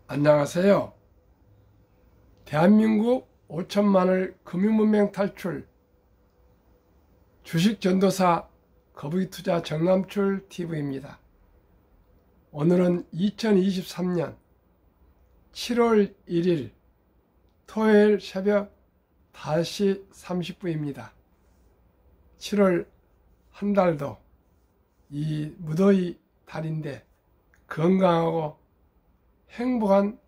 안녕하세요. 대한민국 5천만을 금융문맹 탈출 주식전도사 거북이투자 정남출 TV입니다. 오늘은 2023년 7월 1일 토요일 새벽 5시 30분입니다. 7월 한 달도 이 무더위 달인데 건강하고 행복한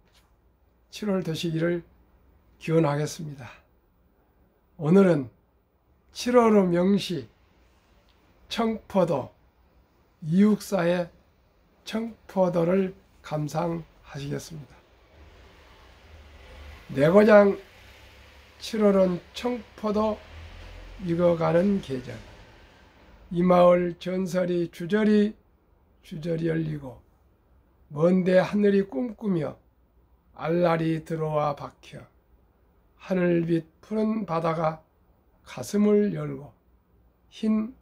7월 되시기를 기원하겠습니다. 오늘은 7월의 명시 청포도 이육사의 청포도를 감상하시겠습니다. 내 고장 7월은 청포도 익어가는 계절, 이 마을 전설이 주저리 열리고 먼데 하늘이 꿈꾸며 알알이 들어와 박혀 하늘빛 푸른 바다가 가슴을 열고 흰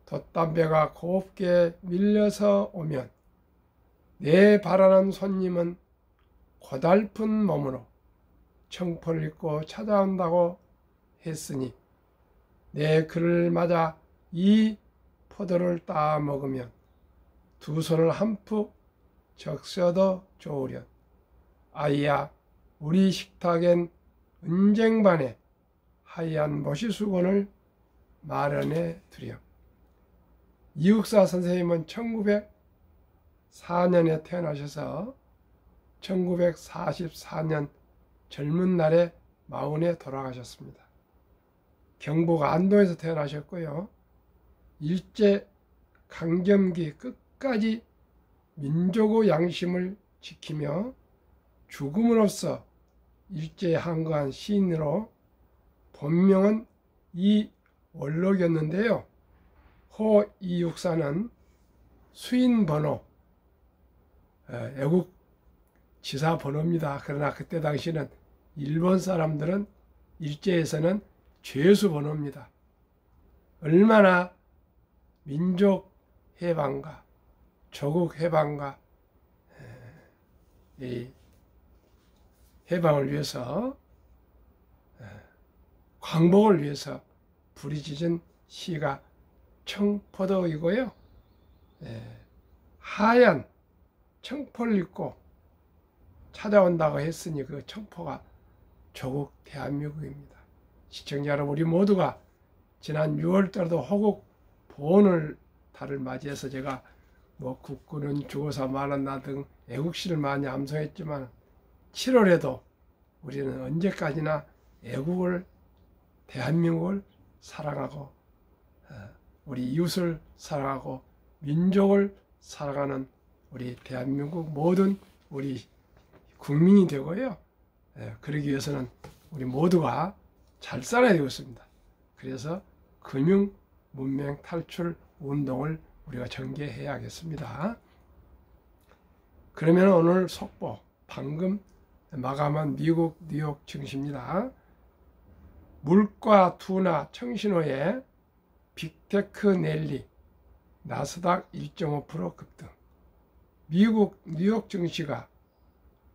돛담배가 곱게 밀려서 오면 내 바라는 손님은 고달픈 몸으로 청포를 입고 찾아온다고 했으니 내 그를 맞아 이 포도를 따 먹으면 두 손을 한푹 적셔도 좋으련 아이야 우리 식탁엔 은쟁반에 하얀 모시수건을 마련해 두렴. 이육사 선생님은 1904년에 태어나셔서 1944년 젊은 날에 마흔에 돌아가셨습니다. 경북 안동에서 태어나셨고요. 일제 강점기 끝까지 민족의 양심을 지키며 죽음으로써 일제에 항거한 시인으로 본명은 이원록이었는데요. 호 이육사는 수인 번호, 애국 지사 번호입니다. 그러나 그때 당시는 일본 사람들은 일제에서는 죄수 번호입니다. 얼마나 민족 해방과 조국 해방과 이 해방을 위해서 광복을 위해서 부르짖은 시가 청포도이고요. 하얀 청포를 입고 찾아온다고 했으니 그 청포가 조국 대한민국입니다. 시청자 여러분, 우리 모두가 지난 6월달도 호국 보훈을 달을 맞이해서 제가 국군은 죽어서 말았나 등 애국시를 많이 암송했지만 7월에도 우리는 언제까지나 애국을, 대한민국을 사랑하고 우리 이웃을 사랑하고 민족을 사랑하는 우리 대한민국 모든 우리 국민이 되고요. 그러기 위해서는 우리 모두가 잘 살아야 되겠습니다. 그래서 금융 문맹 탈출 운동을 우리가 전개해야겠습니다. 그러면 오늘 속보, 방금 마감한 미국 뉴욕 증시입니다. 물가 둔화 청신호에 빅테크 랠리, 나스닥 1.5% 급등. 미국 뉴욕 증시가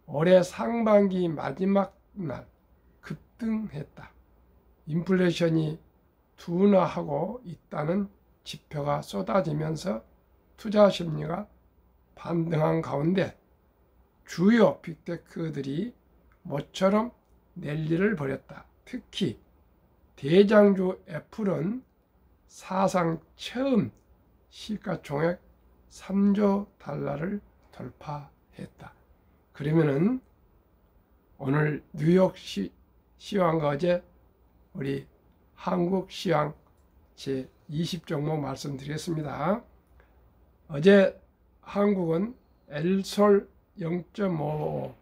올해 상반기 마지막 날 급등했다. 인플레이션이 둔화하고 있다는 지표가 쏟아지면서 투자 심리가 반등한 가운데 주요 빅테크들이 모처럼 랠리를 벌였다. 특히 대장주 애플은 사상 처음 시가총액 3조 달러를 돌파했다. 그러면은 오늘 뉴욕 시황과 어제 우리 한국 시황 제 20종목 말씀드리겠습니다. 어제 한국은 엘솔 0.55,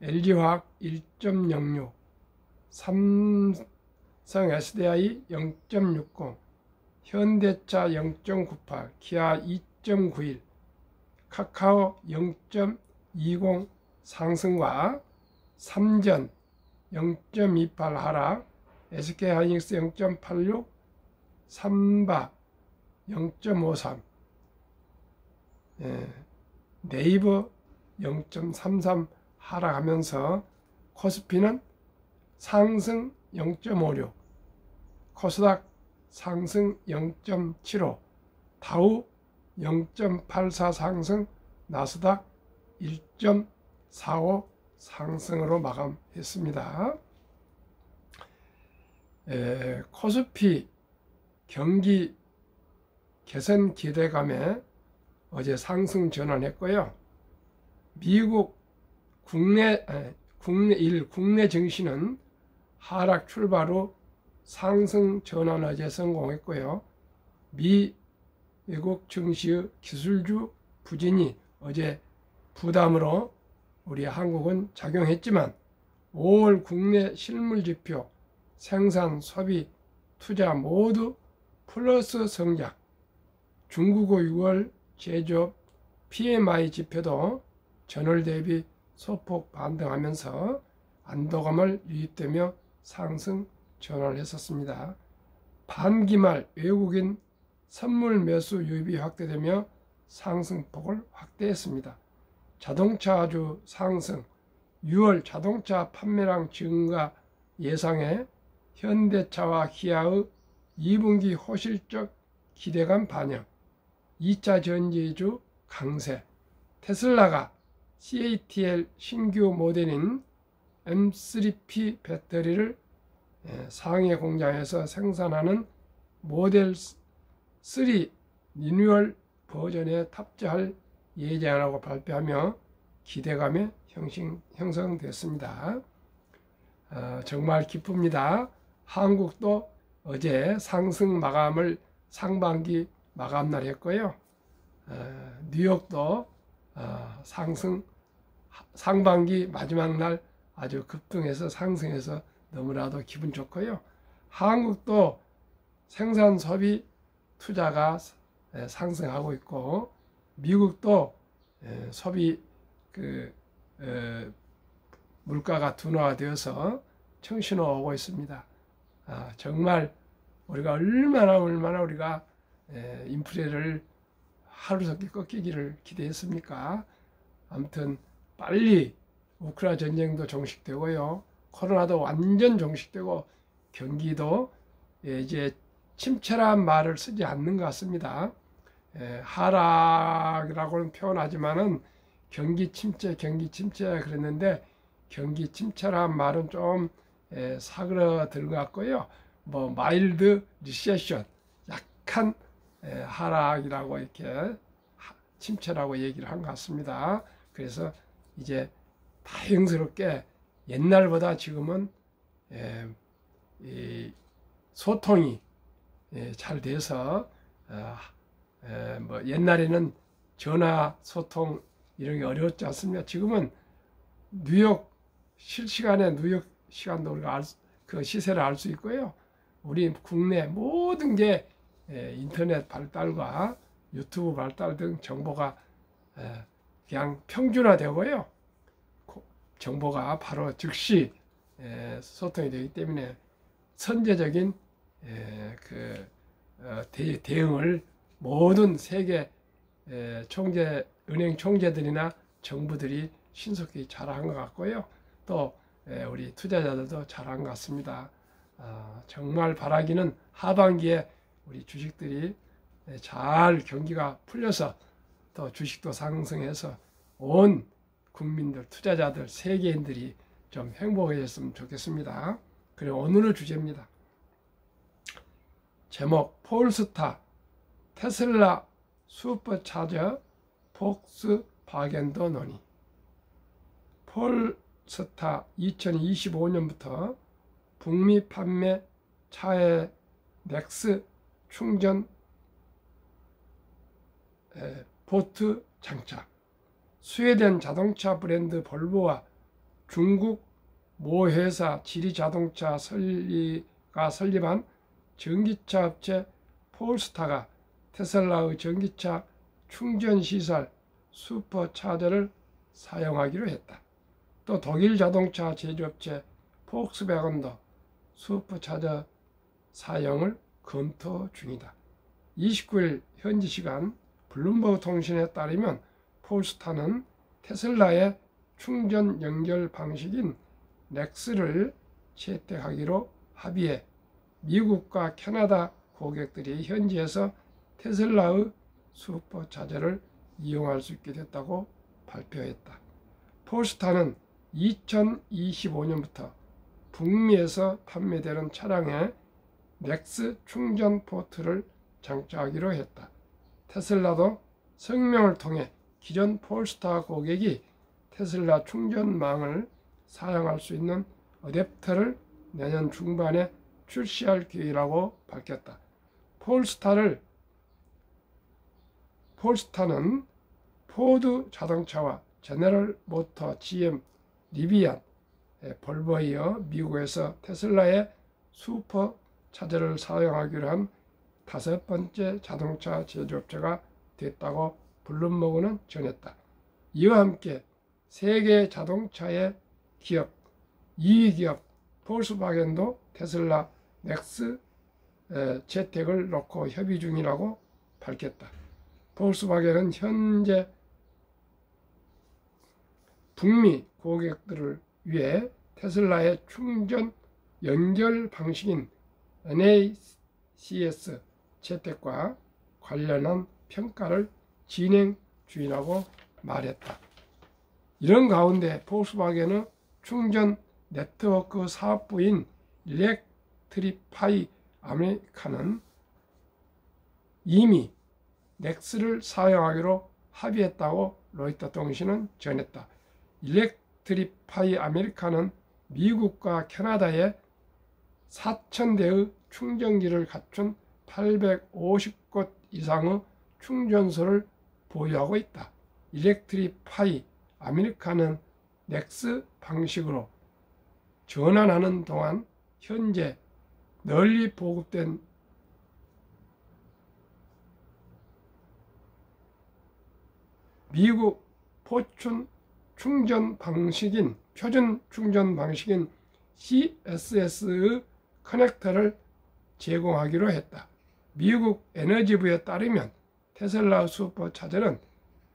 LG화학 1.06, 삼성 SDI 0.60, 현대차 0.98, 기아 2.91, 카카오 0.20 상승과 삼전 0.28 하락, SK하이닉스 0.86, 삼바 0.53, 네이버 0.33 하락하면서 코스피는 상승 0.56, 코스닥 상승 0.75, 다우 0.84 상승, 나스닥 1.45 상승으로 마감했습니다. 코스피 경기 개선 기대감에 어제 상승 전환했고요. 미국 국내 증시는 하락 출발 후 상승 전환 어제 성공했고요. 미국 증시의 기술주 부진이 어제 부담으로 우리 한국은 작용했지만 5월 국내 실물 지표, 생산, 소비, 투자 모두 플러스 성장, 중국의 6월 제조업 PMI 지표도 전월 대비 소폭 반등하면서 안도감을 유입되며 상승 전환을 했었습니다. 반기말 외국인 선물 매수 유입이 확대되며 상승폭을 확대했습니다. 자동차주 상승, 6월 자동차 판매량 증가 예상에 현대차와 기아의 2분기 호실적 기대감 반영, 2차 전지주 강세, 테슬라가 CATL 신규 모델인 M3P 배터리를 상해 공장에서 생산하는 모델 3 리뉴얼 버전에 탑재할 예정이라고 발표하며 기대감이 형성됐습니다. 정말 기쁩니다. 한국도 어제 상승 마감을 상반기 마감날 했고요. 뉴욕도 상반기 마지막 날 아주 급등해서 상승해서 너무나도 기분 좋고요. 한국도 생산 소비 투자가 상승하고 있고, 미국도 소비 물가가 둔화되어서 청신호 오고 있습니다. 정말 우리가 얼마나 우리가 인플레를 하루속히 꺾이기를 기대했습니까? 아무튼 빨리 우크라이나 전쟁도 종식되고요. 코로나도 완전 종식되고 경기도 이제 침체란 말을 쓰지 않는 것 같습니다. 하락이라고는 표현하지만은 경기 침체 그랬는데, 경기 침체란 말은 좀 사그러들 것 같고요. 뭐 마일드 리세션, 약한 하락이라고 이렇게 침체라고 얘기를 한 것 같습니다. 그래서 이제 다행스럽게 옛날보다 지금은 이 소통이 잘 돼서 뭐 옛날에는 전화 소통 이런 게 어려웠지 않습니까? 지금은 뉴욕 실시간에 뉴욕 시간도 우리가 그 시세를 알 수 있고요. 우리 국내 모든 게 인터넷 발달과 유튜브 발달 등 정보가 그냥 평준화되고요. 정보가 바로 즉시 소통이 되기 때문에 선제적인 대응을 모든 세계 은행 총재들이나 정부들이 신속히 잘한 것 같고요. 또 우리 투자자들도 잘한 것 같습니다. 정말 바라기는 하반기에 우리 주식들이 잘 경기가 풀려서 또 주식도 상승해서 온 국민들, 투자자들, 세계인들이 좀 행복해졌으면 좋겠습니다. 그리고 오늘의 주제입니다. 제목, 폴스타, 테슬라 슈퍼차저, 폭스바겐도 논의. 폴스타 2025년부터 북미 판매 차의 넥스 충전 포트 장착, 스웨덴 자동차 브랜드 볼보와 중국 모 회사 지리자동차 설립한 전기차 업체 폴스타가 테슬라의 전기차 충전시설 슈퍼차저를 사용하기로 했다. 또 독일 자동차 제조업체 폭스바겐도 슈퍼차저 사용을 검토 중이다. 29일 현지 시간 블룸버그 통신에 따르면 폴스타는 테슬라의 충전 연결 방식인 넥스를 채택하기로 합의해 미국과 캐나다 고객들이 현지에서 테슬라의 슈퍼차저를 이용할 수 있게 됐다고 발표했다. 폴스타는 2025년부터 북미에서 판매되는 차량에 넥스 충전 포트를 장착하기로 했다. 테슬라도 성명을 통해 기존 폴스타 고객이 테슬라 충전망을 사용할 수 있는 어댑터를 내년 중반에 출시할 계획이라고 밝혔다. 폴스타는 포드 자동차와 제너럴 모터, GM, 리비안, 볼보에 이어 미국에서 테슬라의 슈퍼차저를 사용하기로 한 5번째 자동차 제조업체가 됐다고 블룸버그는 전했다. 이와 함께 세계 자동차의 기업 2위 기업 폴스바겐도 테슬라 넥스 채택을 놓고 협의 중이라고 밝혔다. 폴스바겐은 현재 북미 고객들을 위해 테슬라의 충전 연결 방식인 NACS 채택과 관련한 평가를 진행 중이라고 말했다. 이런 가운데 폴스바겐의 충전 네트워크 사업부인 일렉트리파이 아메리카는 이미 넥스를 사용하기로 합의했다고 로이터 통신은 전했다. 일렉트리파이 아메리카는 미국과 캐나다에 4,000대의 충전기를 갖춘 850곳 이상의 충전소를 보유하고 있다. 일렉트리파이 아메리카는 넥스 방식으로 전환하는 동안 현재 널리 보급된 미국 표준 충전 방식인 CSS의 커넥터를 제공하기로 했다. 미국 에너지부에 따르면 테슬라 슈퍼차저는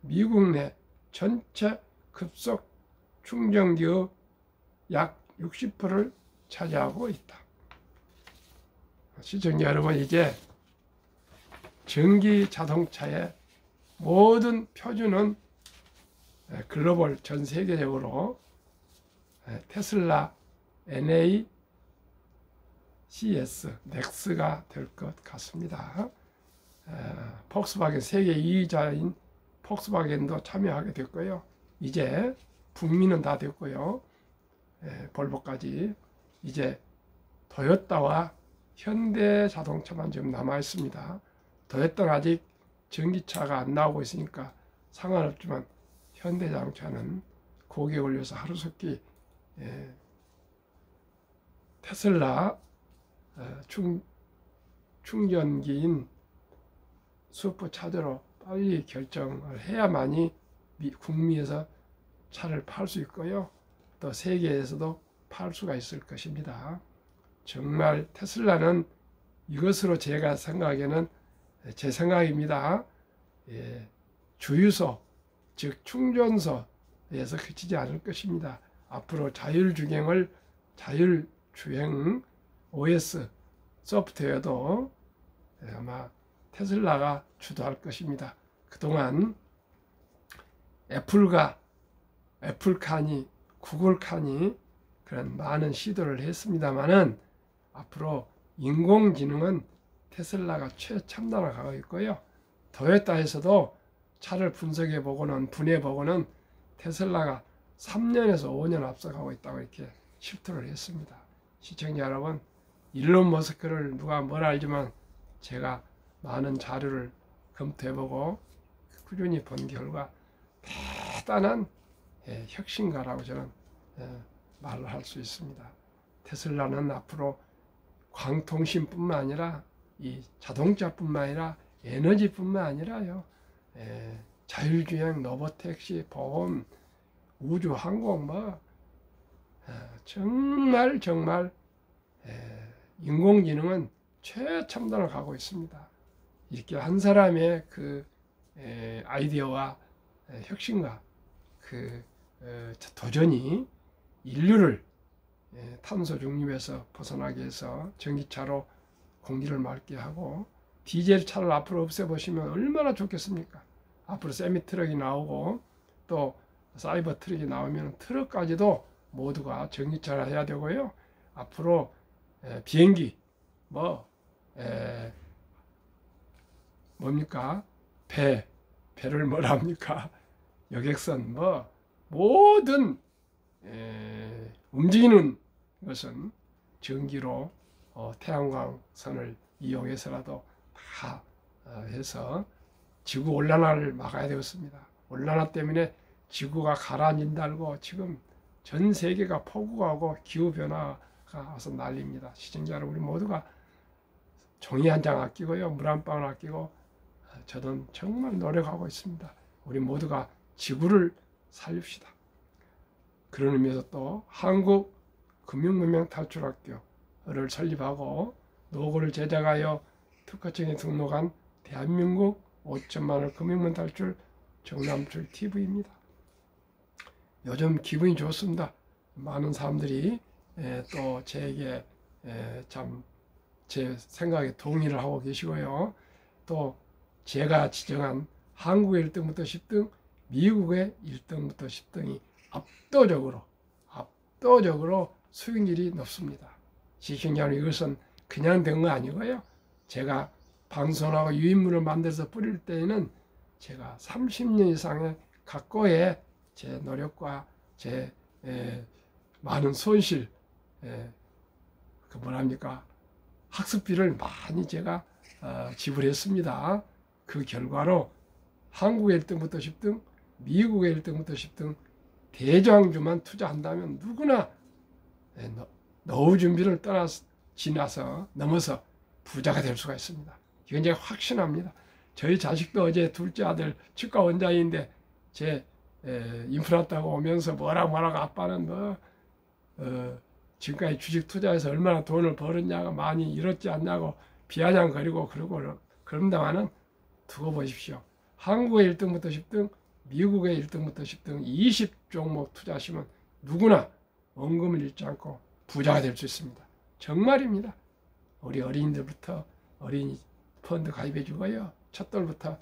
미국 내 전체 급속 충전기의 약 60%를 차지하고 있다. 시청자 여러분, 이제 전기 자동차의 모든 표준은 글로벌 전 세계적으로 테슬라 NACS 넥스가 될 것 같습니다. 폭스바겐 세계 2위자인 폭스바겐도 참여하게 됐고요. 이제 북미는 다 됐고요. 볼보까지 이제 토요타와 현대자동차만 지금 남아 있습니다. 토요타는 아직 전기차가 안 나오고 있으니까 상관없지만 현대자동차는 고객을 위해서 하루속히 테슬라 충전기인 슈퍼차저로 빨리 결정을 해야만이 북미에서 차를 팔 수 있고요. 또 세계에서도 팔 수가 있을 것입니다. 정말 테슬라는 이것으로 제가 생각하기에는 제 생각입니다. 주유소, 즉 충전소에서 그치지 않을 것입니다. 앞으로 자율주행 OS 소프트웨어도 아마 테슬라가 주도할 것입니다. 그동안 애플카니, 구글카니 그런 많은 시도를 했습니다만은 앞으로 인공지능은 테슬라가 최첨단으로 가고 있고요. 토요타에서도 차를 분석해 보고는 분해해 보고는 테슬라가 3년에서 5년 앞서가고 있다고 이렇게 실토를 했습니다. 시청자 여러분, 일론 머스크를 누가 뭘 알지만 제가 많은 자료를 검토해 보고 꾸준히 본 결과 대단한 혁신가라고 저는 말을 할 수 있습니다. 테슬라는 앞으로 광통신뿐만 아니라 이 자동차뿐만 아니라 에너지뿐만 아니라요, 자율주행, 로보택시, 보험, 우주, 항공 정말 인공지능은 최첨단을 가고 있습니다. 이렇게 한 사람의 그 아이디어와 혁신과 도전이 인류를 탄소 중립에서 벗어나게 해서 전기차로 공기를 맑게 하고 디젤 차를 앞으로 없애보시면 얼마나 좋겠습니까? 앞으로 세미 트럭이 나오고 또 사이버 트럭이 나오면 트럭까지도 모두가 전기차를 해야 되고요. 앞으로 비행기 뭡니까? 배를 뭐라 합니까? 여객선 모든 움직이는 것은 전기로 태양광선을 이용해서라도 다 해서 지구 온난화를 막아야 되겠습니다. 온난화 때문에 지구가 가라앉는다고 지금 전 세계가 폭우하고 기후변화가 와서 난립니다. 시청자 여러분, 우리 모두가 종이 한 장 아끼고요, 물 한 방울 아끼고 저는 정말 노력하고 있습니다. 우리 모두가 지구를 살립시다. 그런 의미에서 또 한국금융문명탈출학교를 설립하고 노고를 제작하여 특허청에 등록한 대한민국 5천만 원 금융문 탈출 정남출 TV입니다. 요즘 기분이 좋습니다. 많은 사람들이 또 제게 참 제 생각에 동의를 하고 계시고요. 또 제가 지정한 한국의 1등부터 10등, 미국의 1등부터 10등이 압도적으로 수익률이 높습니다. 시청자는 이것은 그냥 된 거 아니고요. 제가 방송하고 유인물을 만들어서 뿌릴 때에는 제가 30년 이상의 각고의 제 노력과 제 많은 손실, 학습비를 많이 제가 지불했습니다. 그 결과로 한국의 1등부터 10등, 미국의 1등부터 10등 대장주만 투자한다면 누구나 노후 준비를 넘어서 부자가 될 수가 있습니다. 이건 제가 확신합니다. 저희 자식도 어제 둘째 아들 치과 원장인데 제 인프라 따고 오면서 뭐라고 아빠는 지금까지 주식 투자해서 얼마나 돈을 벌었냐고 많이 잃었지 않냐고 비아냥거리고 그런다마는 두고 보십시오. 한국의 1등부터 10등, 미국의 1등부터 10등 20종목 투자하시면 누구나 원금을 잃지 않고 부자가 될 수 있습니다. 정말입니다. 우리 어린이들부터 어린이 펀드 가입해 주고요. 첫돌부터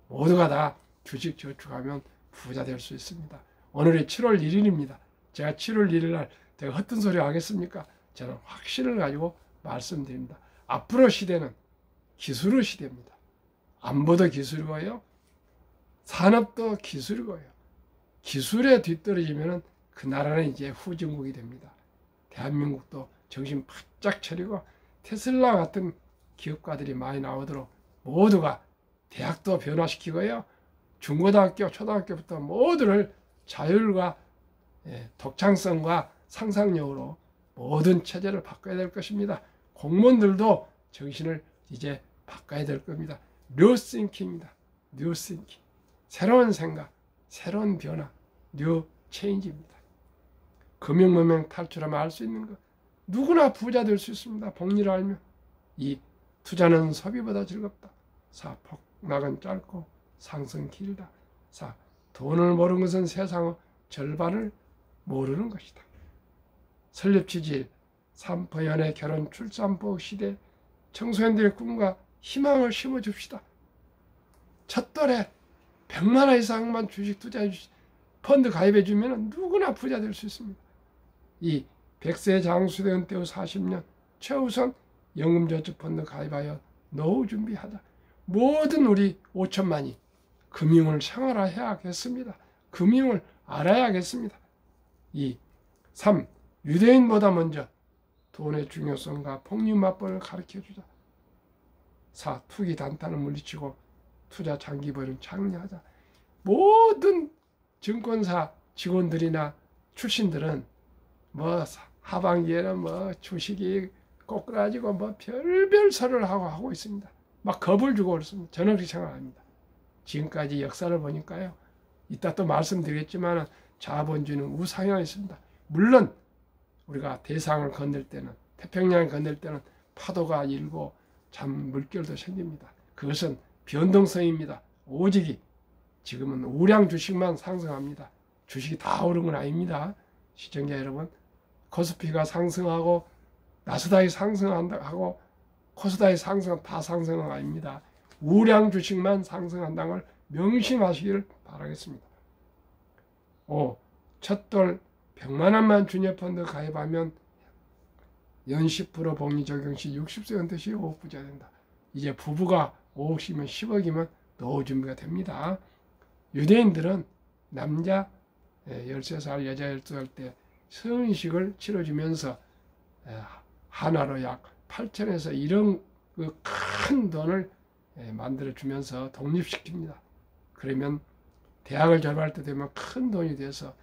모두가 다 주식 저축하면 부자 될 수 있습니다. 오늘이 7월 1일입니다. 제가 7월 1일 날 제가 헛된 소리 하겠습니까? 저는 확신을 가지고 말씀드립니다. 앞으로 시대는 기술의 시대입니다. 안보도 기술이고요. 산업도 기술이고요. 기술에 뒤떨어지면 그 나라는 이제 후진국이 됩니다. 대한민국도 정신 바짝 차리고 테슬라 같은 기업가들이 많이 나오도록 모두가 대학도 변화시키고요. 중고등학교, 초등학교부터 모두를 자율과 독창성과 상상력으로 모든 체제를 바꿔야 될 것입니다. 공무원들도 정신을 이제 바꿔야 될 겁니다. 뉴 싱킹입니다. 뉴 싱킹. 새로운 생각, 새로운 변화, 뉴 체인지입니다. 금융문명 탈출하면 알 수 있는 것. 누구나 부자 될 수 있습니다. 복리를 알면. 이 투자는 소비보다 즐겁다. 4. 폭락은 짧고 상승 길다. 4. 돈을 모르는 것은 세상의 절반을 모르는 것이다. 설립 취지 3. 연애, 결혼, 출산복 시대 청소년들의 꿈과 희망을 심어줍시다. 첫돌에 100만 원 이상만 주식 투자해 펀드 가입해 주면 누구나 부자 될 수 있습니다. 이 100세 장수된 때의 40년 최우선 연금저축펀드 가입하여 노후 준비하자. 모든 우리 5천만이 금융을 생활화해야겠습니다. 금융을 알아야겠습니다. 3. 유대인보다 먼저 돈의 중요성과 폭리맞벌을 가르쳐주자. 4. 투기 단타를 물리치고 투자 장기보유를 창리하자. 모든 증권사 직원들이나 출신들은 하반기에는 주식이 꼬꾸라지고 별별 설을 하고 있습니다. 막 겁을 주고 그렇습니다. 저는 그렇게 생각합니다. 지금까지 역사를 보니까요. 이따 또 말씀드리겠지만 자본주의는 우상향이 있습니다. 물론 우리가 대상을 건들 때는 태평양을 건들 때는 파도가 일고 물결도 생깁니다. 그것은 변동성입니다. 오직이 지금은 우량 주식만 상승합니다. 주식이 다 오른 건 아닙니다. 시청자 여러분, 코스피가 상승하고 나스닥이 상승한다고 코스닥이 다 상승한 거 아닙니다. 우량 주식만 상승한다는 걸 명심하시기를 바라겠습니다. 5. 첫돌 100만 원만 주녀펀드 가입하면 연 10% 복리 적용 시 60세 은퇴 시 5억 부자 된다. 이제 부부가 5억이면 10억이면 노후 준비가 됩니다. 유대인들은 남자 13살, 여자 12살 때 성인식을 치러주면서 하나로 약 8천에서 1억 큰 돈을 만들어주면서 독립시킵니다. 그러면 대학을 졸업할 때 되면 큰 돈이 돼서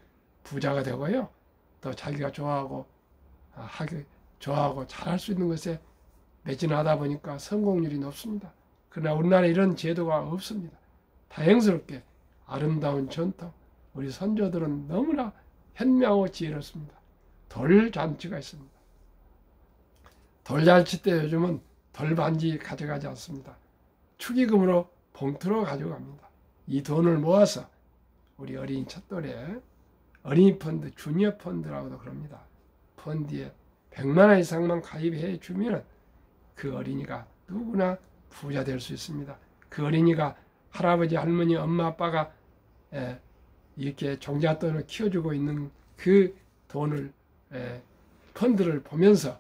부자가 되고요. 또 자기가 좋아하고 잘할 수 있는 것에 매진하다 보니까 성공률이 높습니다. 그러나 우리나라에 이런 제도가 없습니다. 다행스럽게 아름다운 전통, 우리 선조들은 너무나 현명하고 지혜롭습니다. 돌잔치가 있습니다. 돌잔치 때 요즘은 돌반지 가져가지 않습니다. 축의금으로 봉투로 가져갑니다. 이 돈을 모아서 우리 어린이 첫돌에 어린이 펀드, 주니어 펀드라고도 그럽니다. 펀드에 100만 원 이상만 가입해 주면 그 어린이가 누구나 부자 될 수 있습니다. 그 어린이가 할아버지, 할머니, 엄마, 아빠가 이렇게 종잣돈을 키워주고 있는 그 돈을 펀드를 보면서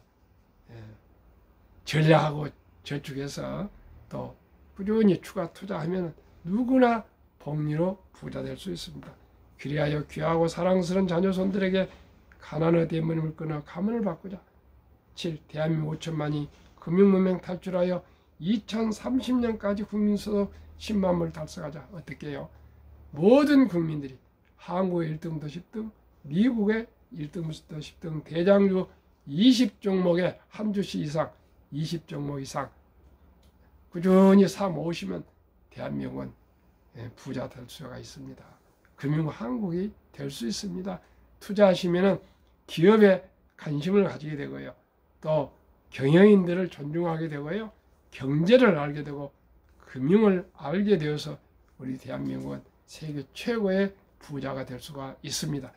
전략하고 저축해서 또 꾸준히 추가 투자하면 누구나 복리로 부자 될 수 있습니다. 그리하여 귀하고 사랑스러운 자녀손들에게 가난의 대문을 끊어 가문을 바꾸자. 7. 대한민국 5천만이 금융문명 탈출하여 2030년까지 국민소득 10만 불 달성하자. 어떻게 해요? 모든 국민들이 한국의 1등부터 10등, 미국의 1등부터 10등 대장주 20종목에 한 주씩 이상, 20종목 이상 꾸준히 사 모으시면 대한민국은 부자 될 수가 있습니다. 금융 한국이 될 수 있습니다. 투자하시면 기업에 관심을 가지게 되고요. 또 경영인들을 존중하게 되고요. 경제를 알게 되고 금융을 알게 되어서 우리 대한민국은 세계 최고의 부자가 될 수가 있습니다.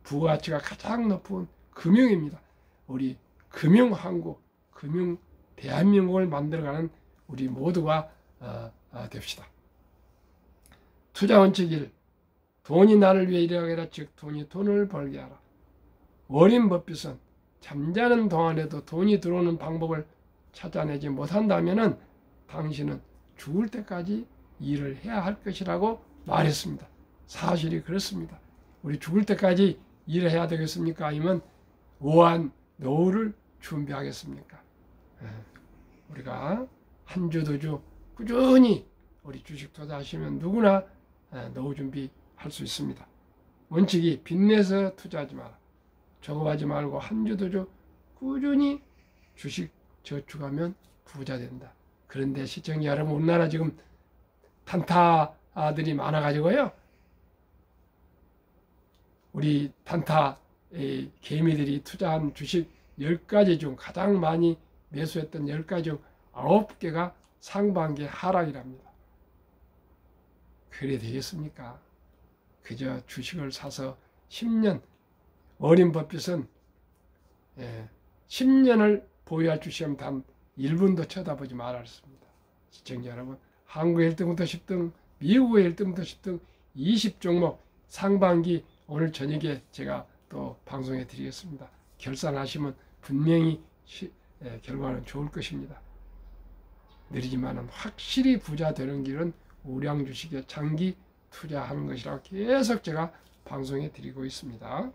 부가가치가 가장 높은 금융입니다. 우리 금융 한국, 금융 대한민국을 만들어가는 우리 모두가 됩시다. 투자 원칙 1. 돈이 나를 위해 일하게 하라. 즉 돈이 돈을 벌게 하라. 워렌 버핏은 잠자는 동안에도 돈이 들어오는 방법을 찾아내지 못한다면 당신은 죽을 때까지 일을 해야 할 것이라고 말했습니다. 사실이 그렇습니다. 우리 죽을 때까지 일을 해야 되겠습니까? 아니면 우한 노후를 준비하겠습니까? 우리가 한 주 두 주 꾸준히 우리 주식 투자하시면 누구나 노후 준비할 수 있습니다. 원칙이 빚내서 투자하지 마라. 조급하지 말고 한 주 두 주 꾸준히 주식 저축하면 부자 된다. 그런데 시청자 여러분, 우리나라 지금 단타들이 많아가지고요. 우리 단타 개미들이 투자한 주식 10가지 중 가장 많이 매수했던 10가지 중 9개가 상반기 하락이랍니다. 그래 되겠습니까? 그저 주식을 사서 10년, 워렌 버핏은 10년을 보유할 주식은 단 1분도 쳐다보지 말았습니다. 시청자 여러분, 한국의 1등부터 10등, 미국의 1등부터 10등 20종목 상반기 오늘 저녁에 제가 또 방송해 드리겠습니다. 결산하시면 분명히 결과는 좋을 것입니다. 느리지만 확실히 부자 되는 길은 우량 주식에 장기 투자하는 것이라고 계속 제가 방송해 드리고 있습니다.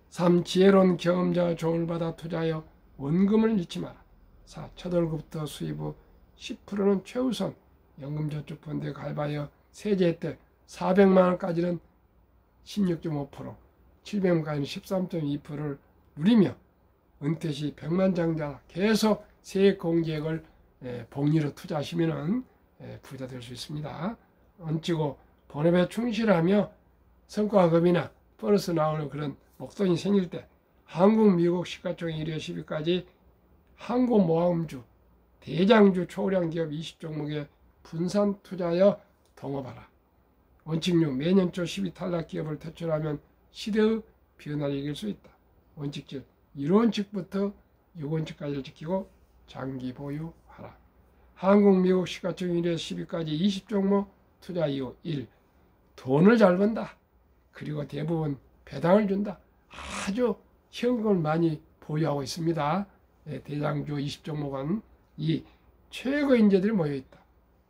3. 지혜로운 경험자의 조언을 받아 투자하여 원금을 잃지 마라. 4. 첫 월급부터 수입 후 10%는 최우선 연금저축펀드에 가입하여 세제 혜택 400만 원까지는 16.5%, 700만까지는 13.2%를 누리며 은퇴 시 백만장자 계속 세액공제액을 복리로 투자하시면 부자 될 수 있습니다. 얹히고 본업에 충실하며 성과급이나 보너스 나오는 그런 목돈이 생길 때 한국, 미국 시가총액 1회 10위까지 항공모함주, 대장주 초우량 기업 20종목에 분산 투자하여 동업하라. 원칙 6. 매년 초 12 탈락 기업을 퇴출하면 시대의 변화를 이길 수 있다. 원칙 7. 1원칙부터 6원칙까지를 지키고 장기 보유하라. 한국, 미국 시가총 1회 10위까지 20종목 투자 이유 1. 돈을 잘 번다. 그리고 대부분 배당을 준다. 아주 현금을 많이 보유하고 있습니다. 대장주 20종목은 2. 최고 인재들이 모여있다.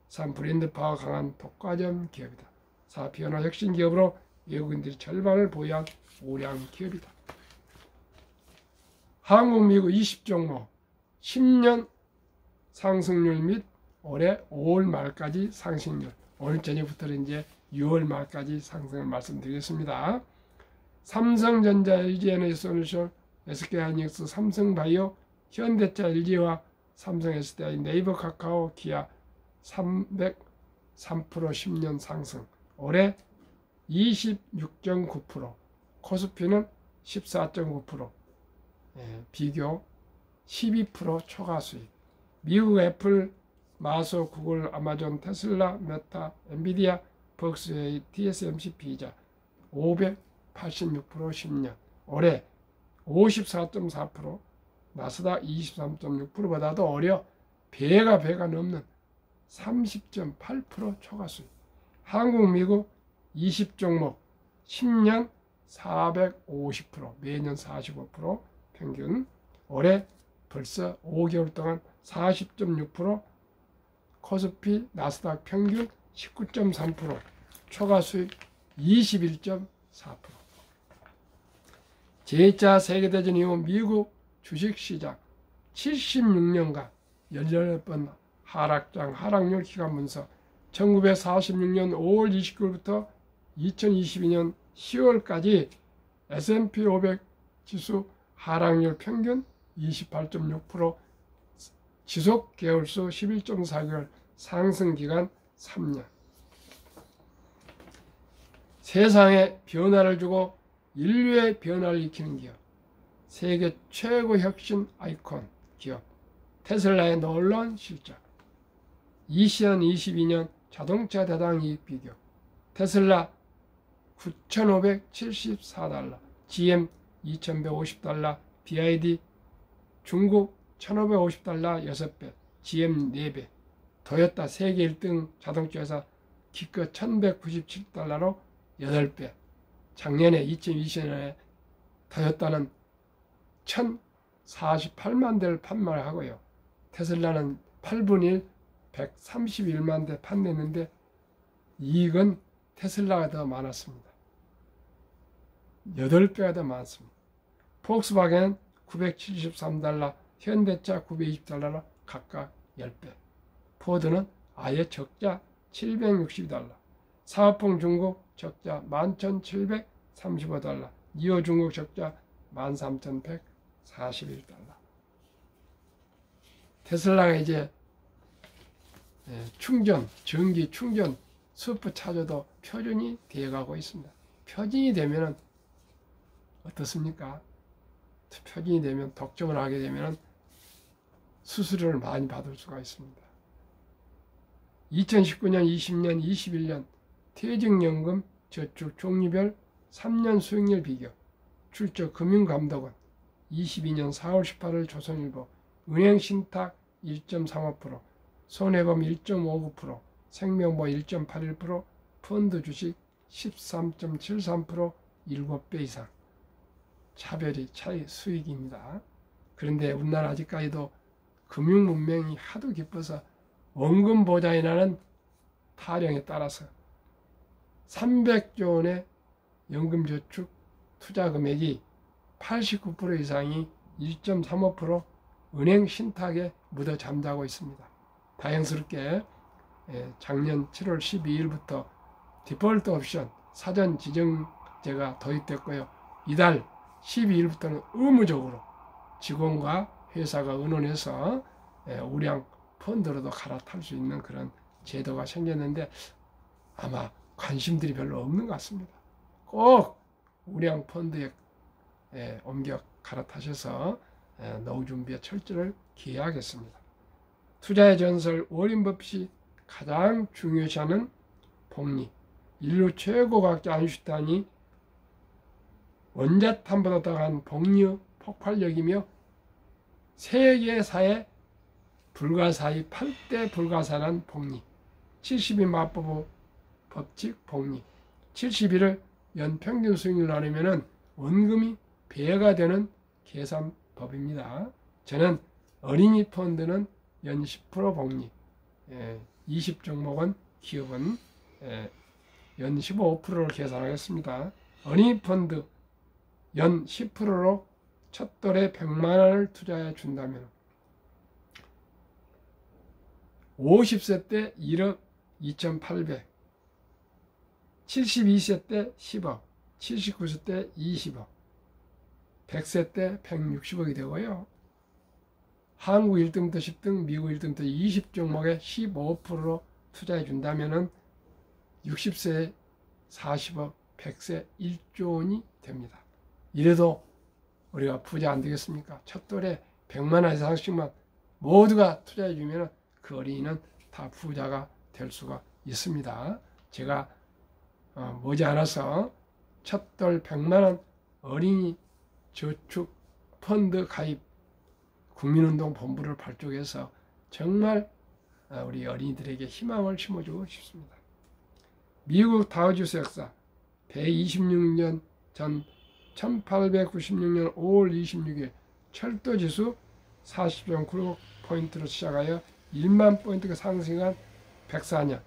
3. 브랜드파워 강한 독과점 기업이다. 4. 변화 혁신 기업으로 외국인들이 절반을 보유한 우량 기업이다. 한국, 미국 20종목 10년 상승률 및 올해 5월 말까지 상승률, 오늘 저녁부터 이제 6월 말까지 상승을 말씀드리겠습니다. 삼성전자, LG에너지솔루션, SK하이닉스, 삼성바이오, 현대차, LG와 삼성, SDI, 네이버, 카카오, 기아 303% 10년 상승, 올해 26.9%, 코스피는 14.9%, 비교 12% 초과 수익. 미국 애플, 마소, 구글, 아마존, 테슬라, 메타, 엔비디아, 벅스웨이, TSMC, 비자 586% 10년, 올해 54.4%, 나스닥 23.6%보다도 오히려 배가 넘는 30.8% 초과 수익. 한국, 미국 20종목 10년 450%, 매년 45% 평균, 올해 벌써 5개월 동안 40.6%, 코스피, 나스닥 평균 19.3%, 초과 수익 21.4%. 제2차 세계대전 이후 미국 주식시장 76년간 18번 하락률 기간 분석, 1946년 5월 29일부터 2022년 10월까지 S&P 500 지수 하락률 평균 28.6%, 지속 개월수 11.4개월, 상승 기간 3년. 세상에 변화를 주고 인류의 변화를 일으키는 기업, 세계 최고 혁신 아이콘 기업, 테슬라의 놀라운 실적. 2022년 자동차 대당 이익 비교, 테슬라 9,574달러, GM 2,150달러, BYD 중국 1,550달러 6배, GM 4배, 도요타 세계 1등 자동차 회사 기껏 1,197달러로 8배. 작년에 2020년에 도요타는 1,048만 대를 판매를 하고요. 테슬라는 8분의 1, 131만 대 판매했는데 이익은 테슬라가 더 많았습니다. 8배가 더 많습니다. 폭스바겐은 973달러, 현대차 920달러로 각각 10배. 포드는 아예 적자 760달러. 사업풍 중국 적자 11,735달러. 니오 중국 적자 13,141달러. 테슬라가 이제 전기 충전 슈퍼차저도 표준이 되어가고 있습니다. 표준이 되면 어떻습니까? 표준이 되면 독점을 하게 되면 수수료를 많이 받을 수가 있습니다. 2019년, 20년, 21년 퇴직연금 저축 종류별 3년 수익률 비교, 출처 금융감독원 22년 4월 18일 조선일보, 은행신탁 1.35%, 손해보험 1.59%, 생명보 1.81%, 펀드 주식 13.73%, 7배 이상 차별이 차이 수익입니다. 그런데 우리나라 아직까지도 금융 문명이 하도 깊어서 원금 보장이라는 타령에 따라서 300조 원의 연금저축 투자 금액이 89% 이상이 1.35% 은행 신탁에 묻어 잠자고 있습니다. 다행스럽게 작년 7월 12일부터 디폴트 옵션 사전 지정제가 도입됐고요. 이달 12일부터는 의무적으로 직원과 회사가 의논해서 우량 펀드로도 갈아탈 수 있는 그런 제도가 생겼는데 아마 관심들이 별로 없는 것 같습니다. 꼭 우량 펀드에 옮겨 갈아타셔서 노후 준비에 철저를 기해야겠습니다. 투자의 전설 워렌 버핏이 가장 중요시하는 복리. 인류 최고 과학자 아인슈타인이 원자탄보다 더한 복리의 폭발력이며 세계사의 불가사의 8대 불가사란 복리. 72 마법의 법칙 복리. 71을 연평균 수익률 나누면 원금이 배가 되는 계산법입니다. 저는 어린이 펀드는 연 10% 복리, 20종목은 기업은 연 15%를 계산하겠습니다. 어린이 펀드 연 10%로 첫 돌에 100만 원을 투자해 준다면 50세 때 1억 2,800, 72세 때 10억, 79세 때 20억, 100세 때 160억이 되고요. 한국 1등부터 10등, 미국 1등부터 20종목에 15%로 투자해 준다면 60세에 40억, 100세 1조 원이 됩니다. 이래도 우리가 부자 안 되겠습니까? 첫 돌에 100만 원 이상씩만 모두가 투자해 주면 그 어린이는 다 부자가 될 수가 있습니다. 제가 머지않아서 첫 돌 100만 원 어린이 저축 펀드 가입 국민운동 본부를 발족해서 정말 우리 어린이들에게 희망을 심어주고 싶습니다. 미국 다우지수 역사 126년 전 1896년 5월 26일 철도지수 40.96포인트로 시작하여 1만 포인트가 상승한 104년,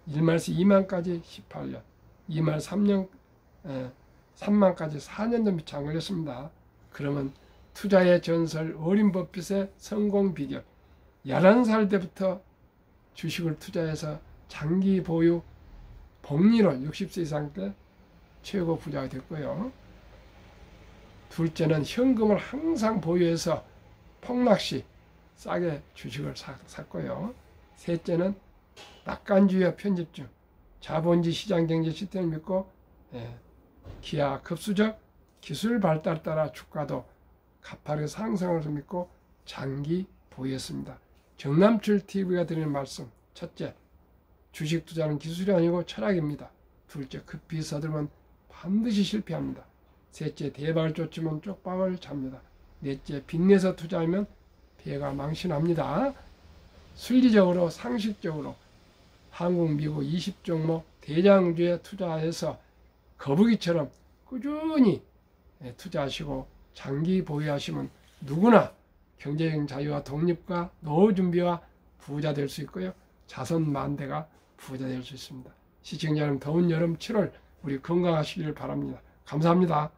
1만에서 2만까지 18년, 2만 3만까지 4년 전 밑에 안 걸렸습니다. 그러면 투자의 전설 워렌 버핏의 성공 비결, 11살 때부터 주식을 투자해서 장기 보유 복리로 60세 이상 때 최고 부자가 됐고요. 둘째는 현금을 항상 보유해서 폭락시 싸게 주식을 샀고요. 셋째는 낙관주의와 편집중, 자본주의 시장경제 시스템을 믿고 기하급수적 기술 발달에 따라 주가도 가파르게 상승을 믿고 장기 보유했습니다. 정남철TV가 드리는 말씀, 첫째, 주식 투자는 기술이 아니고 철학입니다. 둘째, 급히 서두르면 반드시 실패합니다. 셋째, 대박을 쫓으면 쪽박을 잡니다. 넷째, 빚내서 투자하면 배가 망신합니다. 순리적으로 상식적으로 한국, 미국 20종목 대장주에 투자해서 거북이처럼 꾸준히 투자하시고 장기 보유하시면 누구나 경제적인 자유와 독립과 노후 준비와 부자 될 수 있고요. 자손 만대가 부자 될 수 있습니다. 시청자 여러분, 더운 여름 7월 우리 건강하시기를 바랍니다. 감사합니다.